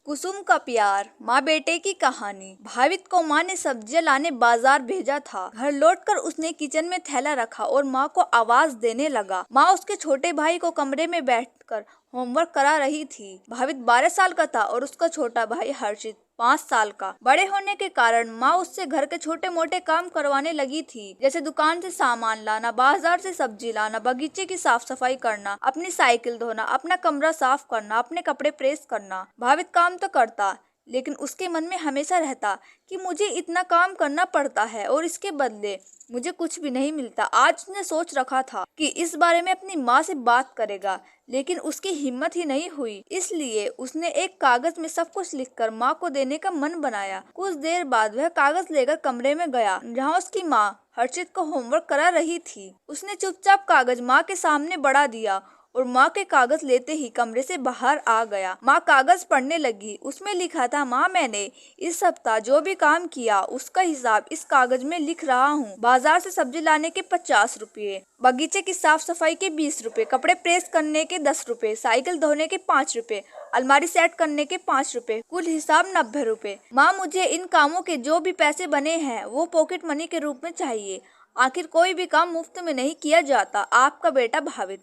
कुसुम का प्यार, माँ बेटे की कहानी। भावित को माँ ने सब्जियां लाने बाजार भेजा था। घर लौटकर उसने किचन में थैला रखा और माँ को आवाज देने लगा। माँ उसके छोटे भाई को कमरे में बैठकर होमवर्क करा रही थी। भावित 12 साल का था और उसका छोटा भाई हर्षित 5 साल का। बड़े होने के कारण माँ उससे घर के छोटे मोटे काम करवाने लगी थी, जैसे दुकान से सामान लाना, बाजार से सब्जी लाना, बगीचे की साफ सफाई करना, अपनी साइकिल धोना, अपना कमरा साफ करना, अपने कपड़े प्रेस करना। भावित काम तो करता, लेकिन उसके मन में हमेशा रहता कि मुझे इतना काम करना पड़ता है और इसके बदले मुझे कुछ भी नहीं मिलता। आज उसने सोच रखा था कि इस बारे में अपनी माँ से बात करेगा, लेकिन उसकी हिम्मत ही नहीं हुई। इसलिए उसने एक कागज में सब कुछ लिखकर माँ को देने का मन बनाया। कुछ देर बाद वह कागज लेकर कमरे में गया जहाँ उसकी माँ हर्षित को होमवर्क करा रही थी। उसने चुपचाप कागज माँ के सामने बढ़ा दिया और माँ के कागज लेते ही कमरे से बाहर आ गया। माँ कागज पढ़ने लगी। उसमें लिखा था, माँ मैंने इस सप्ताह जो भी काम किया उसका हिसाब इस कागज में लिख रहा हूँ। बाजार से सब्जी लाने के 50 रुपये, बगीचे की साफ सफाई के 20 रुपये, कपड़े प्रेस करने के 10 रुपये, साइकिल धोने के 5 रुपये, अलमारी सेट करने के 5 रुपये, कुल हिसाब 90 रुपये। माँ मुझे इन कामों के जो भी पैसे बने हैं वो पॉकेट मनी के रूप में चाहिए। आखिर कोई भी काम मुफ्त में नहीं किया जाता। आपका बेटा भावित।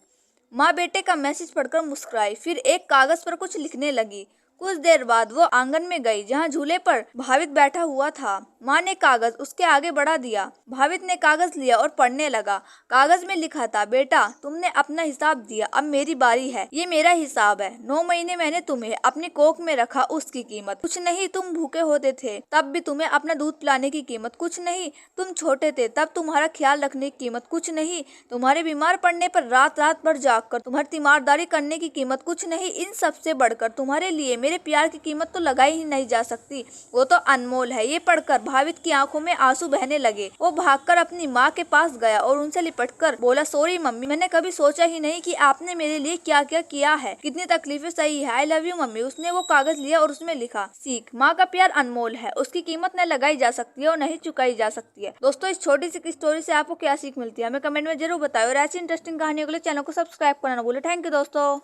माँ बेटे का मैसेज पढ़कर मुस्कुराई, फिर एक कागज पर कुछ लिखने लगी। कुछ देर बाद वो आंगन में गई जहाँ झूले पर भावित बैठा हुआ था। माँ ने कागज उसके आगे बढ़ा दिया। भावित ने कागज लिया और पढ़ने लगा। कागज में लिखा था, बेटा तुमने अपना हिसाब दिया, अब मेरी बारी है। ये मेरा हिसाब है। 9 महीने मैंने तुम्हें अपनी कोख में रखा, उसकी कीमत कुछ नहीं। तुम भूखे होते थे तब भी तुम्हें अपना दूध पिलाने की कीमत कुछ नहीं। तुम छोटे थे तब तुम्हारा ख्याल रखने की कीमत कुछ नहीं। तुम्हारे बीमार पड़ने पर रात रात भर जागकर तुम्हारी तीमारदारी करने की कीमत कुछ नहीं। इन सबसे बढ़कर तुम्हारे लिए मेरे प्यार की कीमत तो लगाई ही नहीं जा सकती, वो तो अनमोल है। ये पढ़कर भावित की आंखों में आंसू बहने लगे। वो भागकर अपनी माँ के पास गया और उनसे लिपटकर बोला, सॉरी मम्मी, मैंने कभी सोचा ही नहीं कि आपने मेरे लिए क्या क्या किया है, कितनी तकलीफें सही है। I love you mummy. उसने वो कागज लिया और उसमें लिखा, सीख, माँ का प्यार अनमोल है, उसकी कीमत न लगाई जा सकती है और नहीं चुकाई जा सकती है। दोस्तों, इस छोटी सी स्टोरी से आपको क्या सीख मिलती है हमें कमेंट में जरूर बताओ और ऐसी इंटरेस्टिंग कहानियों के लिए चैनल को सब्सक्राइब करना ना भूलें। थैंक यू दोस्तों।